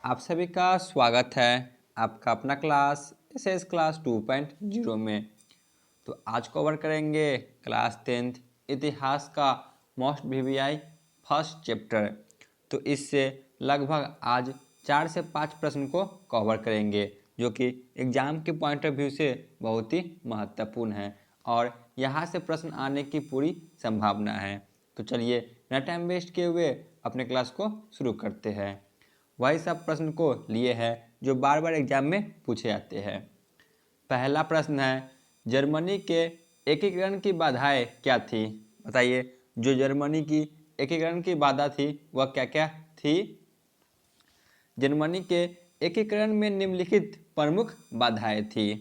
आप सभी का स्वागत है आपका अपना क्लास एसएस क्लास 2.0 में। तो आज कवर करेंगे क्लास 10th इतिहास का मोस्ट वीवीआई फर्स्ट चैप्टर। तो इससे लगभग आज 4 से 5 प्रश्न को कवर करेंगे जो कि एग्ज़ाम के पॉइंट ऑफ व्यू से बहुत ही महत्वपूर्ण है और यहाँ से प्रश्न आने की पूरी संभावना है। तो चलिए न टाइम वेस्ट किए हुए अपने क्लास को शुरू करते हैं। वही सब प्रश्न को लिए हैं जो बार बार एग्जाम में पूछे जाते हैं। पहला प्रश्न है, जर्मनी के एकीकरण की बाधाएं क्या थी? बताइए, जो जर्मनी की एकीकरण की बाधा थी वह क्या क्या थी? जर्मनी के एकीकरण में निम्नलिखित प्रमुख बाधाएं थी।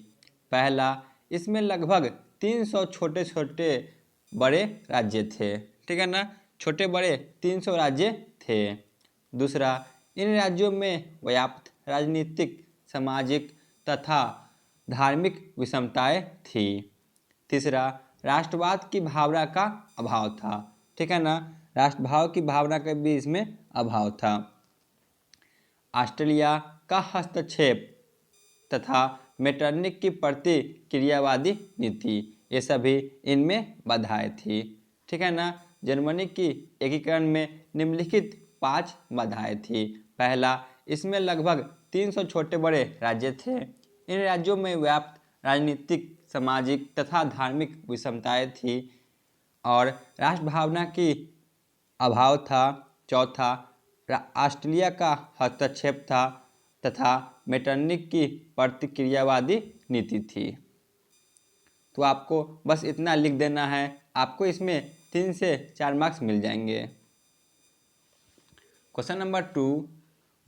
पहला, इसमें लगभग 300 छोटे छोटे बड़े राज्य थे। ठीक है ना, छोटे बड़े 300 राज्य थे। दूसरा, इन राज्यों में व्याप्त राजनीतिक, सामाजिक तथा धार्मिक विषमताएं थी। तीसरा, राष्ट्रवाद की भावना का अभाव था। ठीक है ना, राष्ट्रभाव की भावना का भी इसमें अभाव था। ऑस्ट्रेलिया का हस्तक्षेप तथा मेटरनिक की प्रतिक्रियावादी नीति, ये सभी इनमें बाधाएं थी। ठीक है ना, जर्मनी की एकीकरण में निम्नलिखित 5 बाधाएं थी। पहला, इसमें लगभग 300 छोटे बड़े राज्य थे। इन राज्यों में व्याप्त राजनीतिक, सामाजिक तथा धार्मिक विषमताएं थी और राष्ट्र भावना की अभाव था। चौथा, ऑस्ट्रेलिया का हस्तक्षेप था तथा मेटरनिक की प्रतिक्रियावादी नीति थी। तो आपको बस इतना लिख देना है, आपको इसमें 3 से 4 मार्क्स मिल जाएंगे। क्वेश्चन नंबर 2,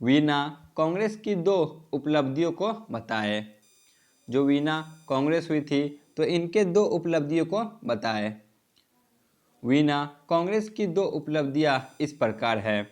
वीना कांग्रेस की 2 उपलब्धियों को बताएं। जो वीना कांग्रेस हुई थी तो इनके 2 उपलब्धियों को बताएं। वीना कांग्रेस की 2 उपलब्धियां इस प्रकार है।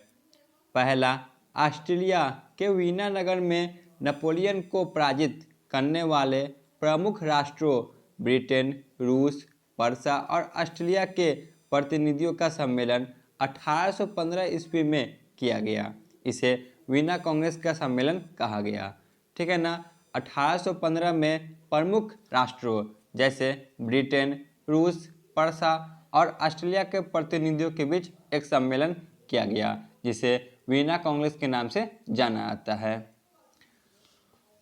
पहला, ऑस्ट्रेलिया के वीना नगर में नेपोलियन को पराजित करने वाले प्रमुख राष्ट्रों ब्रिटेन, रूस, पर्सा और ऑस्ट्रेलिया के प्रतिनिधियों का सम्मेलन 1815 ईस्वी में किया गया। इसे वीना कांग्रेस का सम्मेलन कहा गया। ठीक है ना, 1815 में प्रमुख राष्ट्रों जैसे ब्रिटेन, रूस, पर्सा और ऑस्ट्रेलिया के प्रतिनिधियों के बीच एक सम्मेलन किया गया जिसे वीना कांग्रेस के नाम से जाना जाता है।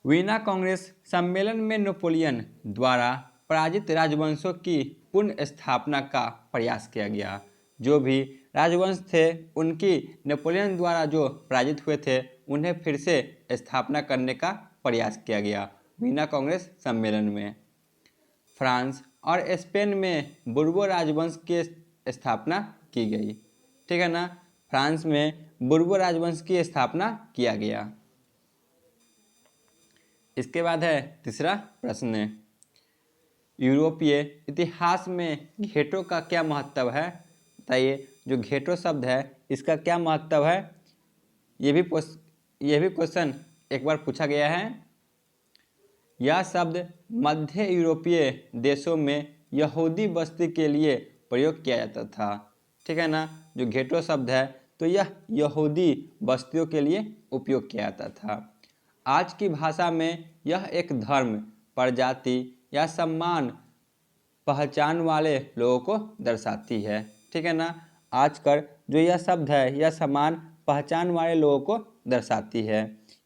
वीना कांग्रेस सम्मेलन में नेपोलियन द्वारा पराजित राजवंशों की पुनः स्थापना का प्रयास किया गया। जो भी राजवंश थे उनकी नेपोलियन द्वारा जो पराजित हुए थे उन्हें फिर से स्थापना करने का प्रयास किया गया वीना कांग्रेस सम्मेलन में। फ्रांस और स्पेन में बुर्बो राजवंश की स्थापना की गई। ठीक है ना, फ्रांस में बुर्बो राजवंश की स्थापना किया गया। इसके बाद है तीसरा प्रश्न, यूरोपीय इतिहास में घेटों का क्या महत्व है? बताइए, जो घेटो शब्द है इसका क्या महत्व है? ये भी क्वेश्चन एक बार पूछा गया है। यह शब्द मध्य यूरोपीय देशों में यहूदी बस्ती के लिए प्रयोग किया जाता था। ठीक है ना, जो घेटो शब्द है तो यह यहूदी बस्तियों के लिए उपयोग किया जाता था। आज की भाषा में यह एक धर्म, प्रजाति या सम्मान पहचान वाले लोगों को दर्शाती है। ठीक है ना, आजकल जो यह शब्द है यह सम्मान पहचान वाले लोगों को दर्शाती है,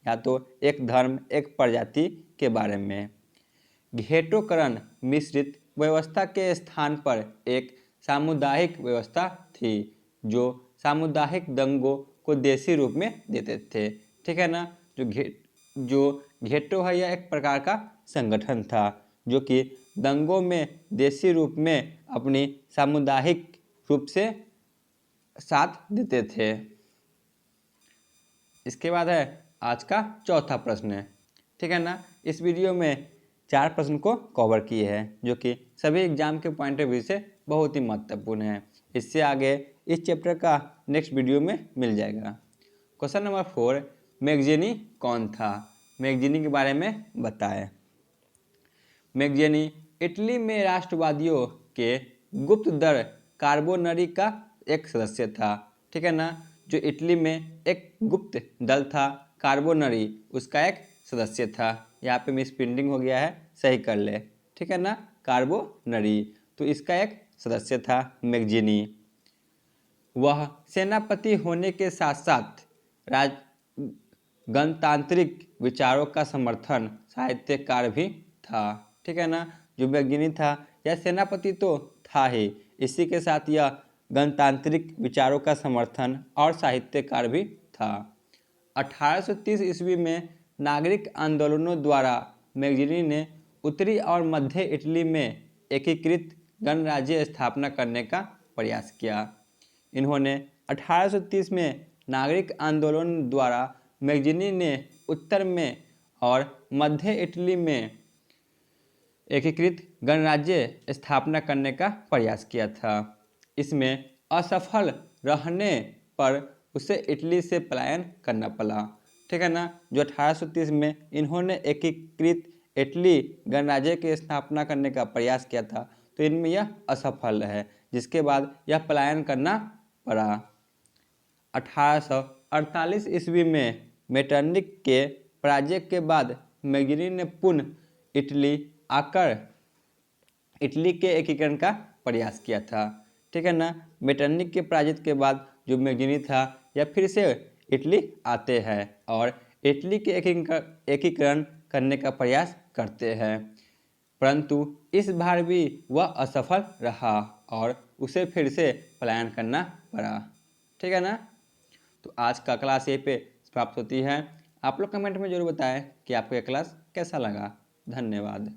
या तो एक धर्म, एक प्रजाति के बारे में। घेटोकरण मिश्रित व्यवस्था के स्थान पर एक सामुदायिक व्यवस्था थी जो सामुदायिक दंगों को देसी रूप में देते थे। ठीक है ना, जो घेटो है यह एक प्रकार का संगठन था जो कि दंगों में देसी रूप में अपनी सामुदायिक रूप से साथ देते थे। इसके बाद है आज का चौथा प्रश्न। ठीक है ना, इस वीडियो में 4 प्रश्न को कवर किए हैं जो कि सभी एग्जाम के पॉइंट ऑफ व्यू से बहुत ही महत्वपूर्ण है। इससे आगे इस चैप्टर का नेक्स्ट वीडियो में मिल जाएगा। क्वेश्चन नंबर 4, मैगजीनी कौन था? मैगजीनी के बारे में बताएं। मैगजीनी इटली में राष्ट्रवादियों के गुप्त दल कार्बोनरी का एक सदस्य था। ठीक है ना, जो इटली में एक गुप्त दल था कार्बोनरी उसका एक सदस्य था। यहाँ पे मिस प्रिंटिंग हो गया है, सही कर ले, ठीक है ना। कार्बोनरी तो इसका एक सदस्य था मैगजीनी। वह सेनापति होने के साथ साथ राज गणतांत्रिक विचारों का समर्थन साहित्यकार भी था, ठीक है ना। जो मैगजीनी था यह सेनापति तो था ही, इसी के साथ यह गणतांत्रिक विचारों का समर्थन और साहित्यकार भी था। 1830 ईस्वी में नागरिक आंदोलनों द्वारा मैगजीनी ने उत्तरी और मध्य इटली में एकीकृत गणराज्य स्थापना करने का प्रयास किया। इन्होंने 1830 में नागरिक आंदोलन द्वारा मैगजीनी ने उत्तर में और मध्य इटली में एकीकृत गणराज्य स्थापना करने का प्रयास किया था। इसमें असफल रहने पर उसे इटली से पलायन करना पड़ा, ठीक है ना। जो 1830 में इन्होंने एकीकृत इटली गणराज्य की स्थापना करने का प्रयास किया था, तो इनमें यह असफल है, जिसके बाद यह पलायन करना पड़ा। 1848 ईस्वी में मेटरनिख के पराजय के बाद मैगजीनी ने पुनः इटली आकर इटली के एकीकरण का प्रयास किया था, ठीक है ना। मेटरनिख के पराजय के बाद जो मैगजीनी था यह फिर से इटली आते हैं और इटली के एकीकरण करने का प्रयास करते हैं, परंतु इस बार भी वह असफल रहा और उसे फिर से पलायन करना पड़ा, ठीक है ना। तो आज का क्लास यहीं पे समाप्त होती है। आप लोग कमेंट में जरूर बताएं कि आपको यह क्लास कैसा लगा। धन्यवाद।